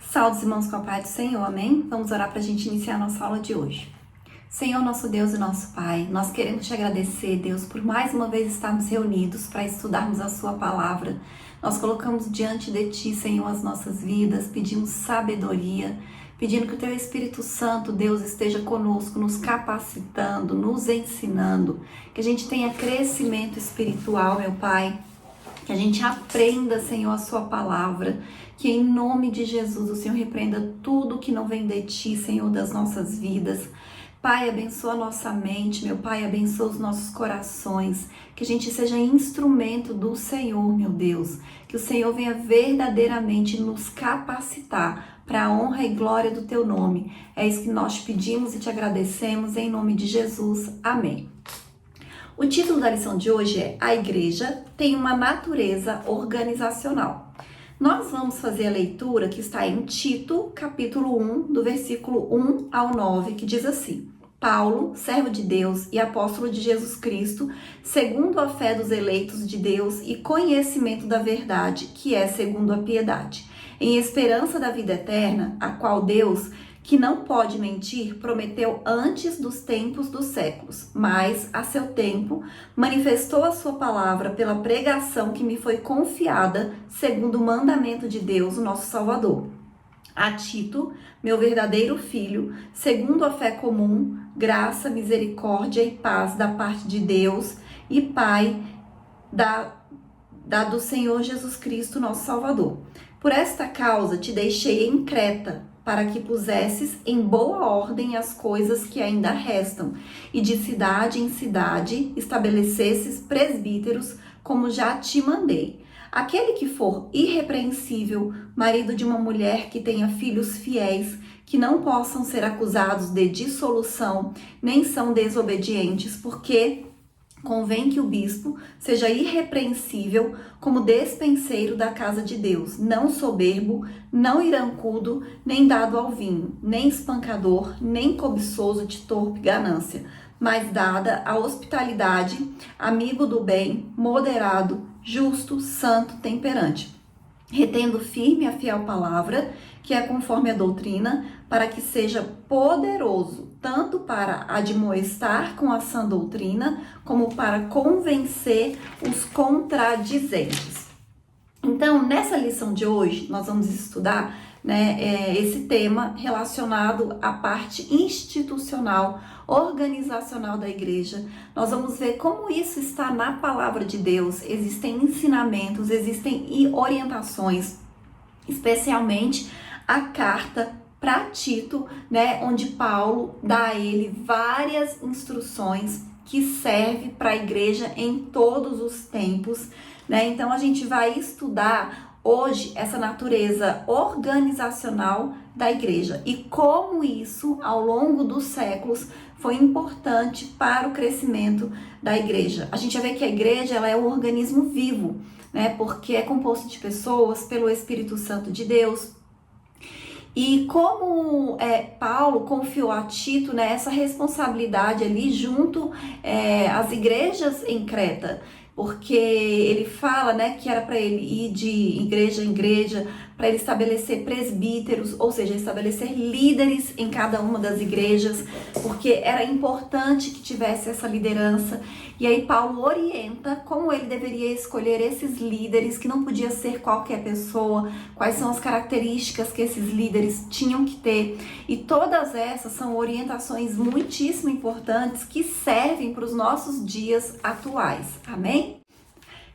Salve, irmãos, com a paz do Senhor, amém? Vamos orar para a gente iniciar a nossa aula de hoje. Senhor, nosso Deus e nosso Pai, nós queremos te agradecer, Deus, por mais uma vez estarmos reunidos para estudarmos a sua palavra. Nós colocamos diante de ti, Senhor, as nossas vidas, pedimos sabedoria, pedindo que o teu Espírito Santo, Deus, esteja conosco, nos capacitando, nos ensinando, que a gente tenha crescimento espiritual, meu Pai, que a gente aprenda, Senhor, a sua palavra, que em nome de Jesus o Senhor repreenda tudo que não vem de ti, Senhor, das nossas vidas. Pai, abençoa a nossa mente, meu Pai, abençoa os nossos corações, que a gente seja instrumento do Senhor, meu Deus, que o Senhor venha verdadeiramente nos capacitar para a honra e glória do teu nome. É isso que nós te pedimos e te agradecemos em nome de Jesus. Amém. O título da lição de hoje é A Igreja tem uma natureza organizacional. Nós vamos fazer a leitura que está em Tito, capítulo 1, do versículo 1 ao 9, que diz assim: Paulo, servo de Deus e apóstolo de Jesus Cristo, segundo a fé dos eleitos de Deus e conhecimento da verdade, que é segundo a piedade, em esperança da vida eterna, a qual Deus, que não pode mentir, prometeu antes dos tempos dos séculos, mas, a seu tempo, manifestou a sua palavra pela pregação que me foi confiada, segundo o mandamento de Deus, o nosso Salvador. A Tito, meu verdadeiro filho, segundo a fé comum, graça, misericórdia e paz da parte de Deus e Pai do Senhor Jesus Cristo, nosso Salvador. Por esta causa te deixei em Creta, para que pusesses em boa ordem as coisas que ainda restam, e de cidade em cidade estabelecesses presbíteros, como já te mandei. Aquele que for irrepreensível, marido de uma mulher que tenha filhos fiéis, que não possam ser acusados de dissolução, nem são desobedientes, porque convém que o bispo seja irrepreensível como despenseiro da casa de Deus, não soberbo, não irancudo, nem dado ao vinho, nem espancador, nem cobiçoso de torpe ganância, mas dada a hospitalidade, amigo do bem, moderado, justo, santo, temperante, retendo firme a fiel palavra, que é conforme a doutrina, para que seja poderoso, tanto para admoestar com a sã doutrina, como para convencer os contradizentes. Então, nessa lição de hoje, nós vamos estudar esse tema relacionado à parte institucional, organizacional da igreja. Nós vamos ver como isso está na palavra de Deus. Existem ensinamentos, existem orientações, especialmente a carta para Tito, onde Paulo dá a ele várias instruções que servem para a igreja em todos os tempos, Então a gente vai estudar hoje essa natureza organizacional da igreja e como isso, ao longo dos séculos, foi importante para o crescimento da igreja. A gente vai ver que a igreja ela é um organismo vivo, porque é composto de pessoas pelo Espírito Santo de Deus. E como Paulo confiou a Tito essa responsabilidade ali junto às igrejas em Creta, porque ele fala que era para ele ir de igreja em igreja, para ele estabelecer presbíteros, ou seja, estabelecer líderes em cada uma das igrejas, porque era importante que tivesse essa liderança. E aí Paulo orienta como ele deveria escolher esses líderes, que não podia ser qualquer pessoa, quais são as características que esses líderes tinham que ter. E todas essas são orientações muitíssimo importantes que servem para os nossos dias atuais. Amém?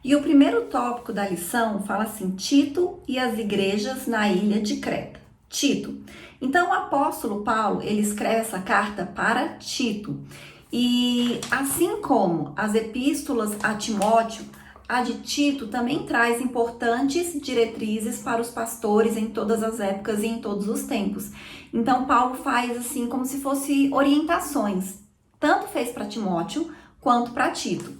E o primeiro tópico da lição fala assim: Tito e as igrejas na ilha de Creta. Tito. Então o apóstolo Paulo, ele escreve essa carta para Tito. E assim como as epístolas a Timóteo, a de Tito também traz importantes diretrizes para os pastores em todas as épocas e em todos os tempos. Então Paulo faz assim como se fosse orientações. Tanto fez para Timóteo quanto para Tito.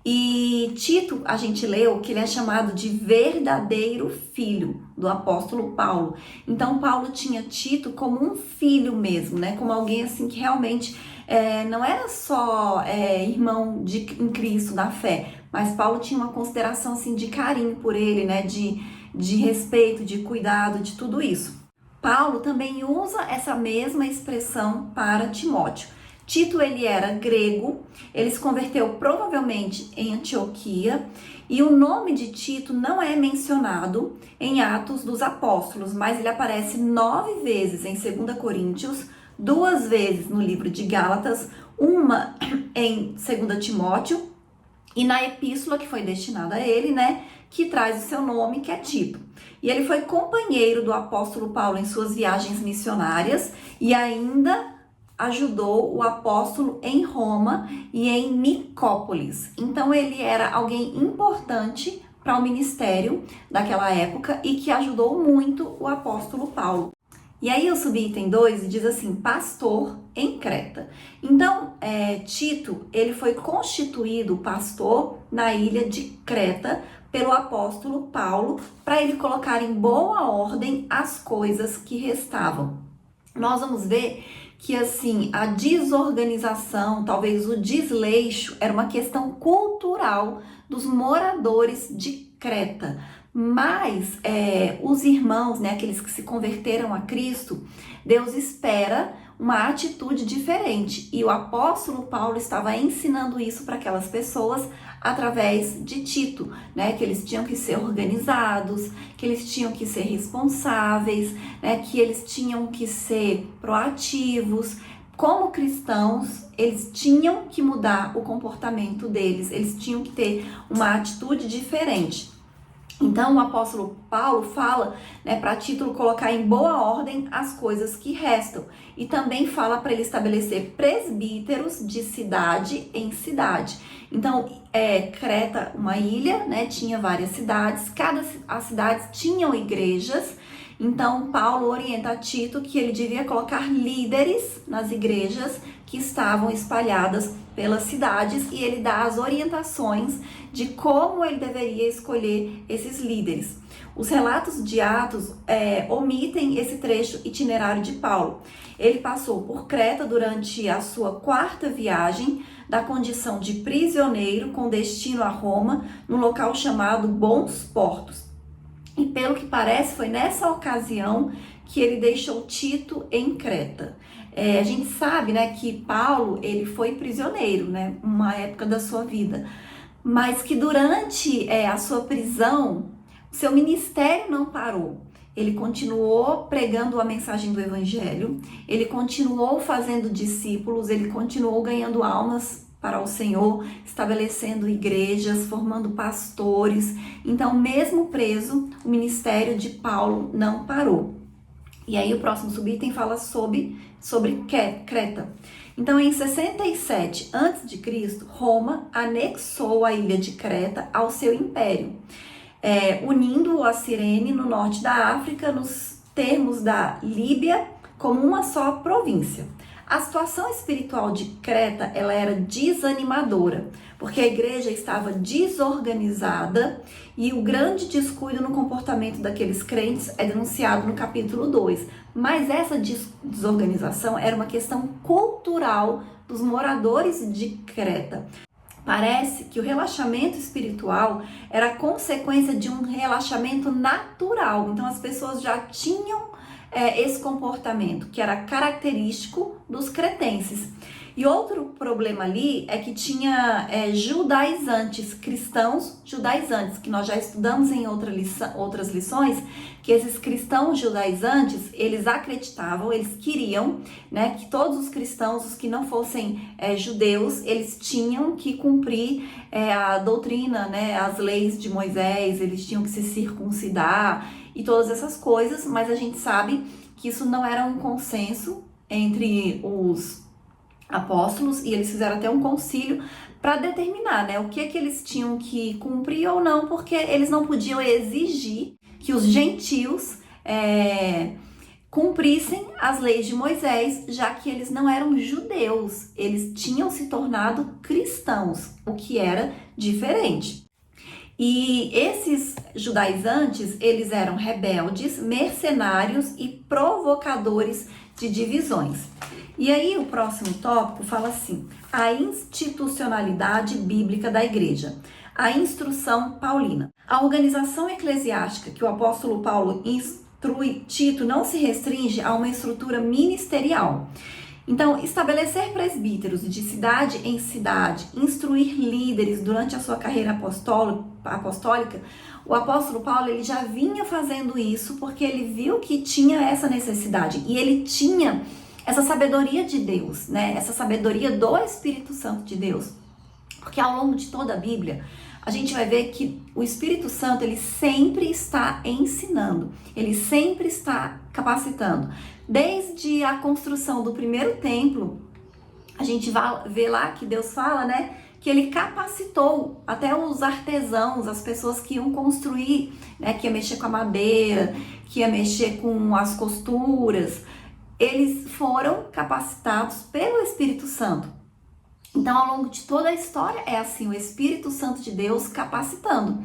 E Tito, a gente leu que ele é chamado de verdadeiro filho do apóstolo Paulo. Então Paulo tinha Tito como um filho mesmo, como alguém assim que realmente não era só irmão em Cristo, da fé, mas Paulo tinha uma consideração assim de carinho por ele, de respeito, de cuidado, de tudo isso. Paulo também usa essa mesma expressão para Timóteo. Tito, ele era grego, ele se converteu provavelmente em Antioquia, e o nome de Tito não é mencionado em Atos dos Apóstolos, mas ele aparece 9 vezes em 2 Coríntios, 2 vezes no livro de Gálatas, uma em 2 Timóteo, e na epístola que foi destinada a ele, né, que traz o seu nome, que é Tito. E ele foi companheiro do apóstolo Paulo em suas viagens missionárias e ainda ajudou o apóstolo em Roma e em Nicópolis. Então ele era alguém importante para o ministério daquela época e que ajudou muito o apóstolo Paulo. E aí o subitem 2 diz assim, pastor em Creta. Então, Tito, ele foi constituído pastor na ilha de Creta pelo apóstolo Paulo, para ele colocar em boa ordem as coisas que restavam. Nós vamos ver que assim, a desorganização, talvez o desleixo, era uma questão cultural dos moradores de Creta. Mas os irmãos, né, aqueles que se converteram a Cristo, Deus espera uma atitude diferente. E o apóstolo Paulo estava ensinando isso para aquelas pessoas através de Tito, né, que eles tinham que ser organizados, que eles tinham que ser responsáveis, né, que eles tinham que ser proativos. Como cristãos, eles tinham que mudar o comportamento deles, eles tinham que ter uma atitude diferente. Então, o apóstolo Paulo fala, né, para Tito colocar em boa ordem as coisas que restam. E também fala para ele estabelecer presbíteros de cidade em cidade. Então, Creta, uma ilha, né, tinha várias cidades. As cidades tinham igrejas. Então, Paulo orienta a Tito que ele devia colocar líderes nas igrejas que estavam espalhadas pelas cidades e ele dá as orientações de como ele deveria escolher esses líderes. Os relatos de Atos omitem esse trecho itinerário de Paulo. Ele passou por Creta durante a sua 4ª viagem, da condição de prisioneiro com destino a Roma, no local chamado Bons Portos. E pelo que parece, foi nessa ocasião que ele deixou Tito em Creta. A gente sabe, né, que Paulo, ele foi prisioneiro, né, uma época da sua vida, mas que durante a sua prisão, seu ministério não parou. Ele continuou pregando a mensagem do evangelho, ele continuou fazendo discípulos, ele continuou ganhando almas para o Senhor, estabelecendo igrejas, formando pastores. Então, mesmo preso, o ministério de Paulo não parou. E aí o próximo subitem fala sobre Creta. Então, em 67 a.C., Roma anexou a ilha de Creta ao seu império, unindo a Cirene no norte da África, nos termos da Líbia, como uma só província. A situação espiritual de Creta, ela era desanimadora, porque a igreja estava desorganizada e o grande descuido no comportamento daqueles crentes é denunciado no capítulo 2. Mas essa desorganização era uma questão cultural dos moradores de Creta. Parece que o relaxamento espiritual era consequência de um relaxamento natural. Então as pessoas já tinham esse comportamento que era característico dos cretenses. E outro problema ali é que tinha judaizantes, cristãos judaizantes, que nós já estudamos em outras lições, que esses cristãos judaizantes, eles acreditavam, eles queriam, né, que todos os cristãos, os que não fossem judeus, eles tinham que cumprir a doutrina, né, as leis de Moisés, eles tinham que se circuncidar e todas essas coisas, mas a gente sabe que isso não era um consenso entre os apóstolos e eles fizeram até um concílio para determinar, né, o que eles tinham que cumprir ou não, porque eles não podiam exigir que os gentios cumprissem as leis de Moisés, já que eles não eram judeus, eles tinham se tornado cristãos, o que era diferente. E esses judaizantes, eles eram rebeldes, mercenários e provocadores de divisões. E aí o próximo tópico fala assim: a institucionalidade bíblica da igreja, a instrução paulina. A organização eclesiástica que o apóstolo Paulo Tito não se restringe a uma estrutura ministerial. Então, estabelecer presbíteros de cidade em cidade, instruir líderes durante a sua carreira apostólica, o apóstolo Paulo ele já vinha fazendo isso porque ele viu que tinha essa necessidade e ele tinha essa sabedoria de Deus, né? Essa sabedoria do Espírito Santo de Deus. Porque ao longo de toda a Bíblia, a gente vai ver que o Espírito Santo, ele sempre está ensinando, ele sempre está capacitando. Desde a construção do primeiro templo, a gente vai ver lá que Deus fala, né, que ele capacitou até os artesãos, as pessoas que iam construir, né, que ia mexer com a madeira, que ia mexer com as costuras, eles foram capacitados pelo Espírito Santo. Então, ao longo de toda a história, é assim, o Espírito Santo de Deus capacitando.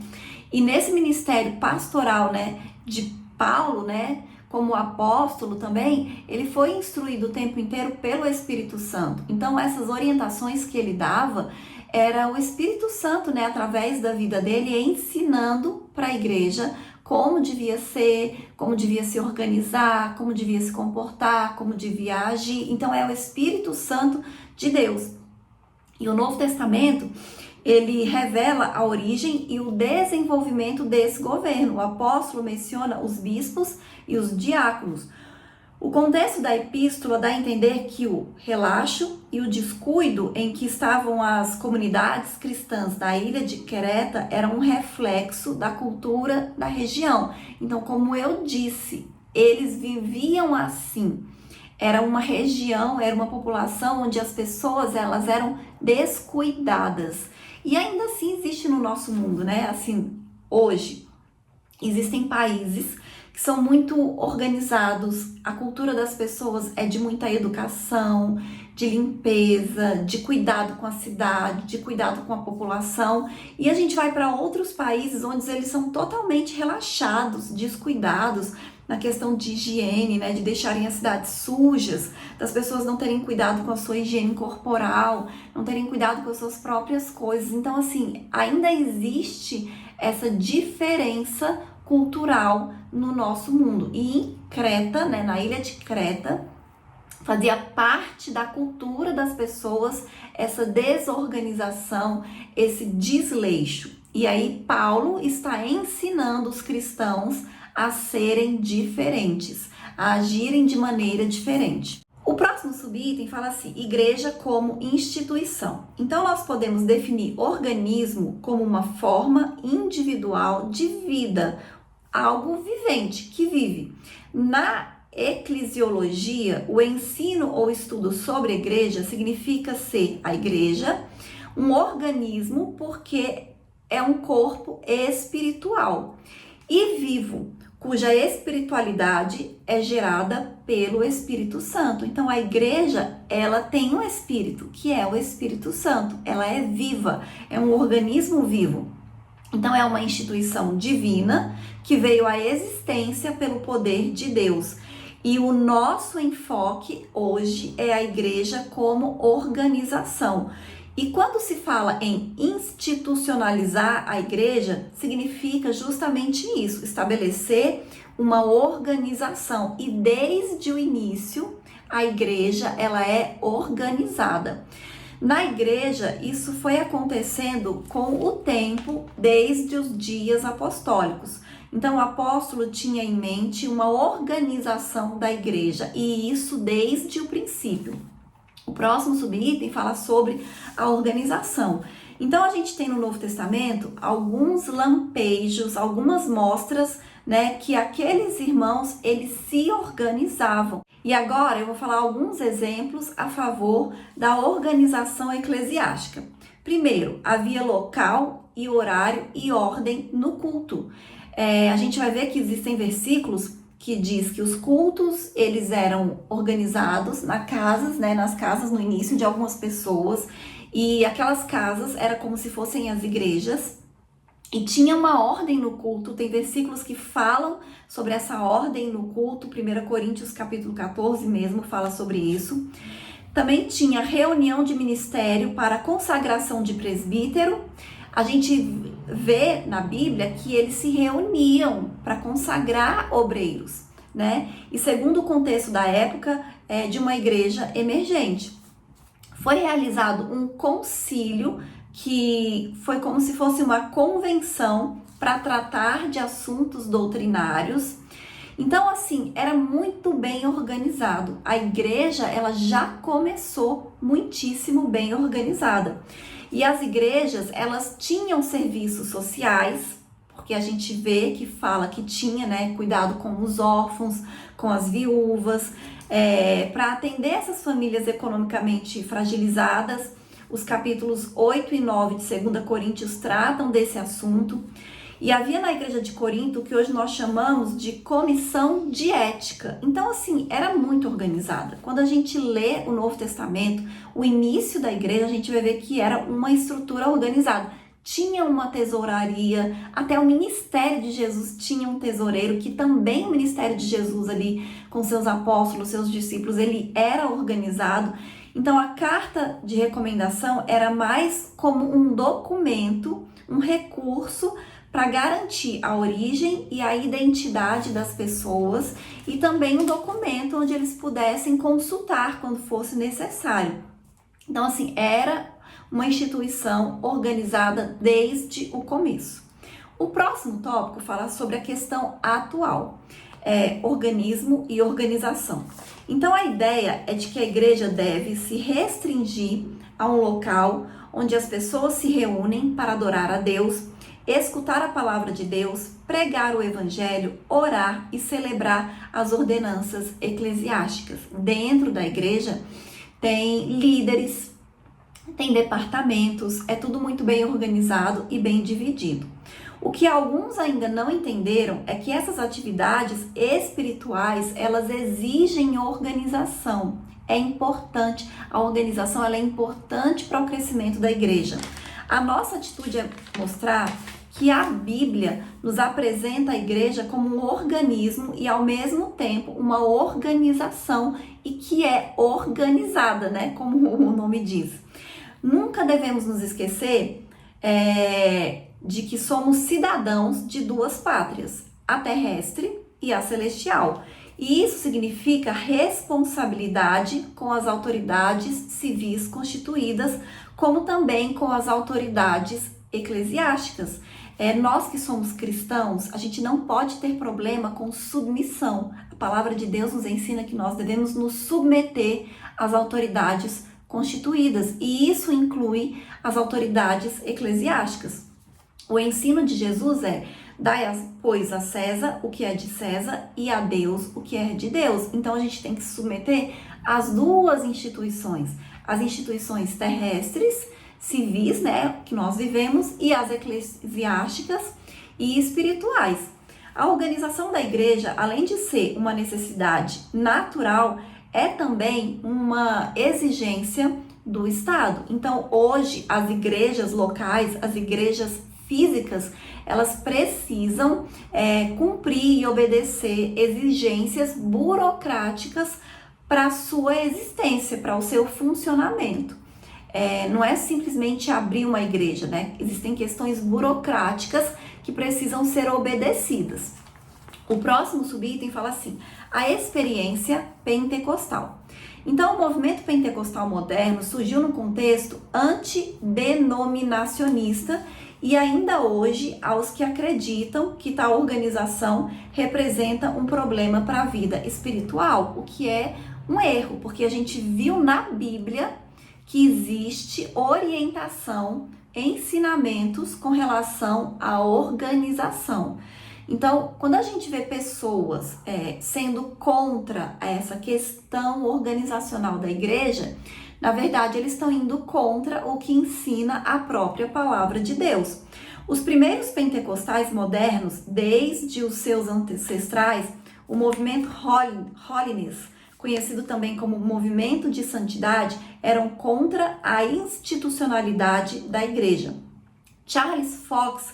E nesse ministério pastoral, né, de Paulo, né, como apóstolo também, ele foi instruído o tempo inteiro pelo Espírito Santo. Então, essas orientações que ele dava, era o Espírito Santo, né, através da vida dele, ensinando para a igreja como devia ser, como devia se organizar, como devia se comportar, como devia agir. Então, é o Espírito Santo de Deus. E o Novo Testamento, ele revela a origem e o desenvolvimento desse governo. O apóstolo menciona os bispos e os diáconos. O contexto da epístola dá a entender que o relaxo e o descuido em que estavam as comunidades cristãs da ilha de Creta era um reflexo da cultura da região. Então, como eu disse, eles viviam assim. Era uma região, era uma população onde as pessoas elas eram descuidadas. E ainda assim existe no nosso mundo, né? Assim, hoje existem países que são muito organizados, a cultura das pessoas é de muita educação, de limpeza, de cuidado com a cidade, de cuidado com a população. E a gente vai para outros países onde eles são totalmente relaxados, descuidados, na questão de higiene, né, de deixarem as cidades sujas, das pessoas não terem cuidado com a sua higiene corporal, não terem cuidado com as suas próprias coisas. Então, assim, ainda existe essa diferença cultural no nosso mundo. E em Creta, né, na ilha de Creta, fazia parte da cultura das pessoas essa desorganização, esse desleixo. E aí Paulo está ensinando os cristãos a serem diferentes, a agirem de maneira diferente. O próximo subitem fala assim, igreja como instituição. Então nós podemos definir organismo como uma forma individual de vida, algo vivente, que vive. Na eclesiologia, o ensino ou estudo sobre a igreja significa ser a igreja um organismo porque é um corpo espiritual e vivo, cuja espiritualidade é gerada pelo Espírito Santo. Então a igreja, ela tem um espírito, que é o Espírito Santo. Ela é viva, é um organismo vivo. Então é uma instituição divina que veio à existência pelo poder de Deus. E o nosso enfoque hoje é a igreja como organização. E quando se fala em institucionalizar a igreja, significa justamente isso, estabelecer uma organização. E desde o início, a igreja ela é organizada. Na igreja, isso foi acontecendo com o tempo, desde os dias apostólicos. Então, o apóstolo tinha em mente uma organização da igreja, e isso desde o princípio. O próximo subitem fala sobre a organização. Então, a gente tem no Novo Testamento alguns lampejos, algumas mostras, né, que aqueles irmãos, eles se organizavam. E agora eu vou falar alguns exemplos a favor da organização eclesiástica. Primeiro, havia local e horário e ordem no culto. A gente vai ver que existem versículos que diz que os cultos, eles eram organizados nas casas no início de algumas pessoas, e aquelas casas era como se fossem as igrejas, e tinha uma ordem no culto. Tem versículos que falam sobre essa ordem no culto, 1 Coríntios capítulo 14 mesmo fala sobre isso. Também tinha reunião de ministério para consagração de presbítero, A gente vê na Bíblia que eles se reuniam para consagrar obreiros, né? E segundo o contexto da época, de uma igreja emergente. Foi realizado um concílio que foi como se fosse uma convenção para tratar de assuntos doutrinários. Então, assim, era muito bem organizado. A igreja, ela já começou muitíssimo bem organizada. E as igrejas, elas tinham serviços sociais, porque a gente vê que fala que tinha, né, cuidado com os órfãos, com as viúvas, para atender essas famílias economicamente fragilizadas. Os capítulos 8 e 9 de 2 Coríntios tratam desse assunto. E havia na igreja de Corinto o que hoje nós chamamos de comissão de ética. Então, assim, era muito organizada. Quando a gente lê o Novo Testamento, o início da igreja, a gente vai ver que era uma estrutura organizada. Tinha uma tesouraria, até o ministério de Jesus tinha um tesoureiro, que também o ministério de Jesus ali, com seus apóstolos, seus discípulos, ele era organizado. Então, a carta de recomendação era mais como um documento, um recurso para garantir a origem e a identidade das pessoas e também um documento onde eles pudessem consultar quando fosse necessário. Então, assim, era uma instituição organizada desde o começo. O próximo tópico fala sobre a questão atual, organismo e organização. Então, a ideia é de que a igreja deve se restringir a um local onde as pessoas se reúnem para adorar a Deus, escutar a palavra de Deus, pregar o evangelho, orar e celebrar as ordenanças eclesiásticas. Dentro da igreja tem líderes, tem departamentos, é tudo muito bem organizado e bem dividido. O que alguns ainda não entenderam é que essas atividades espirituais, elas exigem organização. É importante, a organização ela é importante para o crescimento da igreja. A nossa atitude é mostrar que a Bíblia nos apresenta a igreja como um organismo e, ao mesmo tempo, uma organização e que é organizada, né? Como o nome diz. Nunca devemos nos esquecer de que somos cidadãos de duas pátrias, a terrestre e a celestial. E isso significa responsabilidade com as autoridades civis constituídas, como também com as autoridades eclesiásticas. Nós que somos cristãos, a gente não pode ter problema com submissão. A palavra de Deus nos ensina que nós devemos nos submeter às autoridades constituídas, e isso inclui as autoridades eclesiásticas. O ensino de Jesus é: dai, pois, a César o que é de César e a Deus o que é de Deus. Então a gente tem que se submeter às duas instituições, as instituições terrestres, civis, né, que nós vivemos, e as eclesiásticas e espirituais. A organização da igreja, além de ser uma necessidade natural, é também uma exigência do Estado. Então, hoje, as igrejas locais, as igrejas físicas, elas precisam cumprir e obedecer exigências burocráticas para a sua existência, para o seu funcionamento. Não é simplesmente abrir uma igreja, né? Existem questões burocráticas que precisam ser obedecidas. O próximo subitem fala assim: a experiência pentecostal. Então, o movimento pentecostal moderno surgiu num contexto antidenominacionista e ainda hoje há os que acreditam que tal organização representa um problema para a vida espiritual, o que é um erro, porque a gente viu na Bíblia que existe orientação, ensinamentos com relação à organização. Então, quando a gente vê pessoas sendo contra essa questão organizacional da igreja, na verdade, eles estão indo contra o que ensina a própria palavra de Deus. Os primeiros pentecostais modernos, desde os seus ancestrais, o movimento Holiness, conhecido também como movimento de santidade, eram contra a institucionalidade da igreja. Charles Fox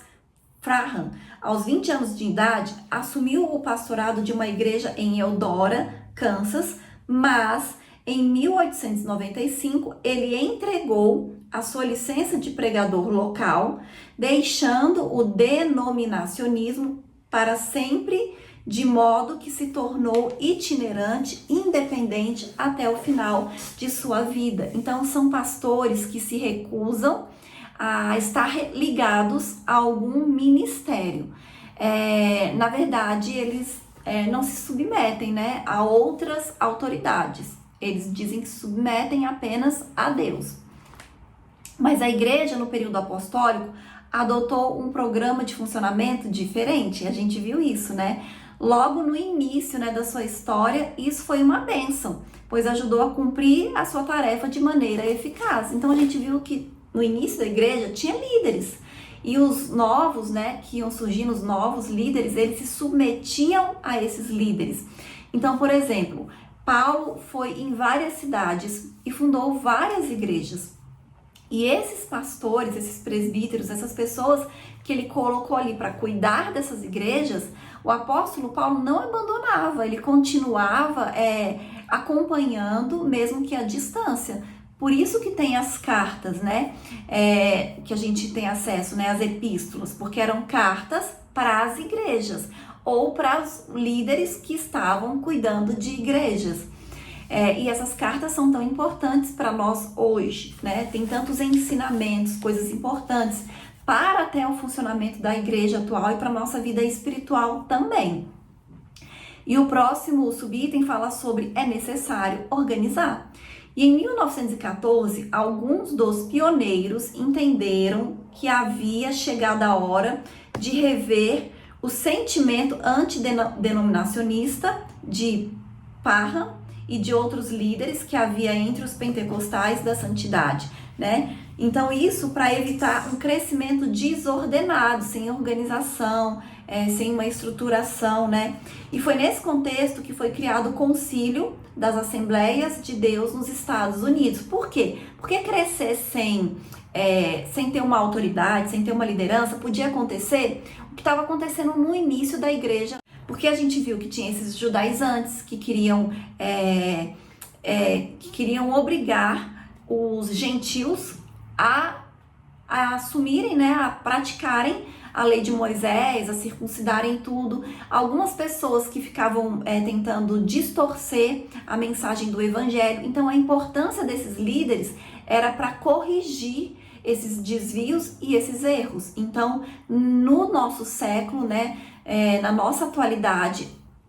Parham, aos 20 anos de idade, assumiu o pastorado de uma igreja em Eldora, Kansas, mas em 1895 ele entregou a sua licença de pregador local, deixando o denominacionismo para sempre, de modo que se tornou itinerante, independente até o final de sua vida. Então, são pastores que se recusam a estar ligados a algum ministério. Na verdade, eles não se submetem, né, a outras autoridades. Eles dizem que se submetem apenas a Deus. Mas a igreja, no período apostólico, adotou um programa de funcionamento diferente. A gente viu isso, né? Logo no início, né, da sua história, isso foi uma bênção, pois ajudou a cumprir a sua tarefa de maneira eficaz. Então a gente viu que no início da igreja tinha líderes. E os novos, né, que iam surgindo, os novos líderes, eles se submetiam a esses líderes. Então, por exemplo, Paulo foi em várias cidades e fundou várias igrejas. E esses pastores, esses presbíteros, essas pessoas que ele colocou ali para cuidar dessas igrejas, o apóstolo Paulo não abandonava, ele continuava acompanhando, mesmo que à distância. Por isso que tem as cartas, né, que a gente tem acesso, né, as epístolas, porque eram cartas para as igrejas ou para os líderes que estavam cuidando de igrejas. E essas cartas são tão importantes para nós hoje, né? Tem tantos ensinamentos, coisas importantes para até o funcionamento da igreja atual e para a nossa vida espiritual também. E o próximo subitem fala sobre é necessário organizar. E em 1914, alguns dos pioneiros entenderam que havia chegado a hora de rever o sentimento antidenominacionista de Parham e de outros líderes que havia entre os pentecostais da santidade, né? Então isso para evitar um crescimento desordenado, sem organização, sem uma estruturação, né? E foi nesse contexto que foi criado o Concílio das Assembleias de Deus nos Estados Unidos. Por quê? Porque crescer sem ter uma autoridade, sem ter uma liderança, podia acontecer o que estava acontecendo no início da igreja. Porque a gente viu que tinha esses judaizantes que queriam obrigar os gentios a assumirem, né, a praticarem a lei de Moisés, a circuncidarem tudo. Algumas pessoas que ficavam tentando distorcer a mensagem do evangelho. Então a importância desses líderes era para corrigir esses desvios e esses erros. Então, no nosso século, né, na nossa atualidade,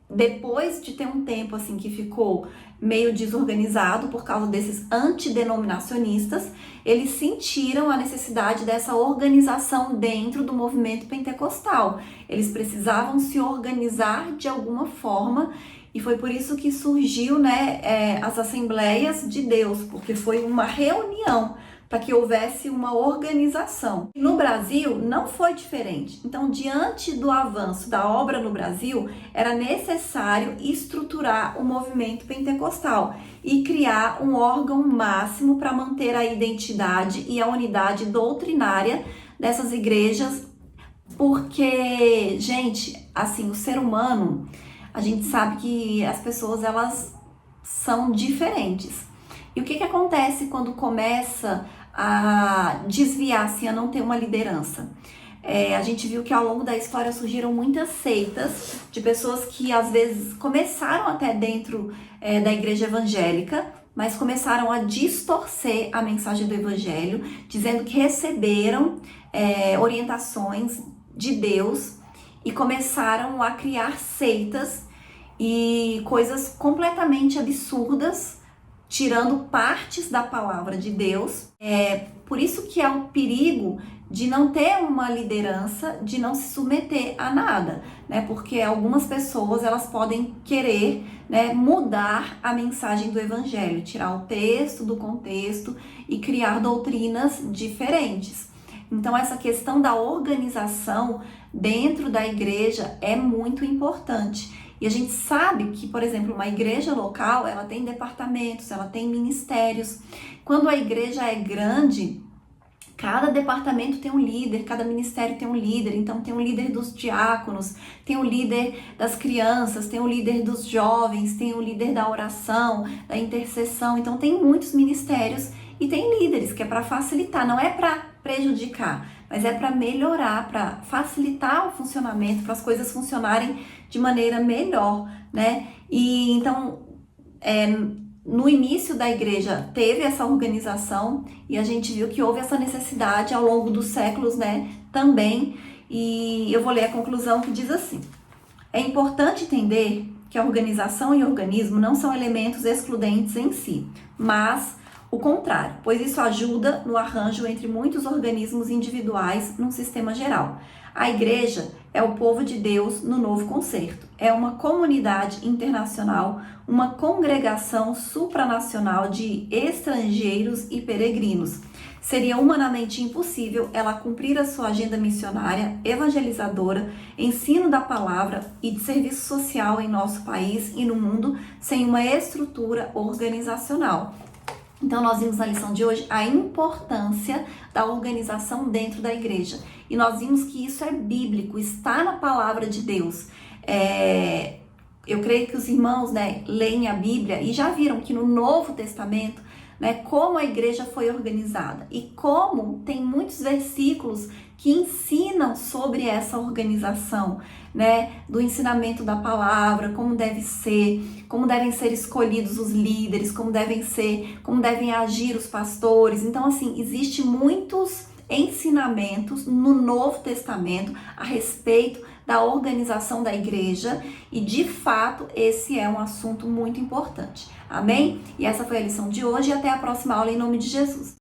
depois de ter um tempo assim que ficou meio desorganizado por causa desses antidenominacionistas, eles sentiram a necessidade dessa organização dentro do movimento pentecostal. Eles precisavam se organizar de alguma forma e foi por isso que surgiu, né, as Assembleias de Deus, porque foi uma reunião para que houvesse uma organização. No Brasil não foi diferente. Então, diante do avanço da obra no Brasil, era necessário estruturar o movimento pentecostal e criar um órgão máximo para manter a identidade e a unidade doutrinária dessas igrejas, porque, gente, assim, o ser humano, a gente sabe que as pessoas, elas são diferentes. E o que acontece quando começa a desviar-se, a não ter uma liderança? A gente viu que ao longo da história surgiram muitas seitas de pessoas que às vezes começaram até dentro da igreja evangélica, mas começaram a distorcer a mensagem do evangelho, dizendo que receberam orientações de Deus e começaram a criar seitas e coisas completamente absurdas, tirando partes da palavra de Deus. Por isso que é um perigo de não ter uma liderança, de não se submeter a nada, né? Porque algumas pessoas, elas podem querer, né, mudar a mensagem do evangelho, tirar o texto do contexto e criar doutrinas diferentes. Então essa questão da organização dentro da igreja é muito importante. E a gente sabe que, por exemplo, uma igreja local, ela tem departamentos, ela tem ministérios. Quando a igreja é grande, cada departamento tem um líder, cada ministério tem um líder. Então tem um líder dos diáconos, tem um líder das crianças, tem um líder dos jovens, tem um líder da oração, da intercessão. Então tem muitos ministérios E tem líderes que é para facilitar, não é para prejudicar, mas é para melhorar, para facilitar o funcionamento, para as coisas funcionarem de maneira melhor, né? E então, no início da igreja teve essa organização e a gente viu que houve essa necessidade ao longo dos séculos, né? Também. E eu vou ler a conclusão que diz assim: é importante entender que a organização e o organismo não são elementos excludentes em si, mas o contrário, pois isso ajuda no arranjo entre muitos organismos individuais num sistema geral. A igreja é o povo de Deus no novo concerto. É uma comunidade internacional, uma congregação supranacional de estrangeiros e peregrinos. Seria humanamente impossível ela cumprir a sua agenda missionária, evangelizadora, ensino da palavra e de serviço social em nosso país e no mundo sem uma estrutura organizacional. Então, nós vimos na lição de hoje a importância da organização dentro da igreja. E nós vimos que isso é bíblico, está na palavra de Deus. Eu creio que os irmãos, né, leem a Bíblia e já viram que no Novo Testamento, né, como a igreja foi organizada e como tem muitos versículos que ensinam sobre essa organização, né, do ensinamento da palavra, como deve ser, como devem ser escolhidos os líderes, como devem agir os pastores. Então, assim, existe muitos ensinamentos no Novo Testamento a respeito da organização da igreja e, de fato, esse é um assunto muito importante. Amém? E essa foi a lição de hoje e até a próxima aula em nome de Jesus.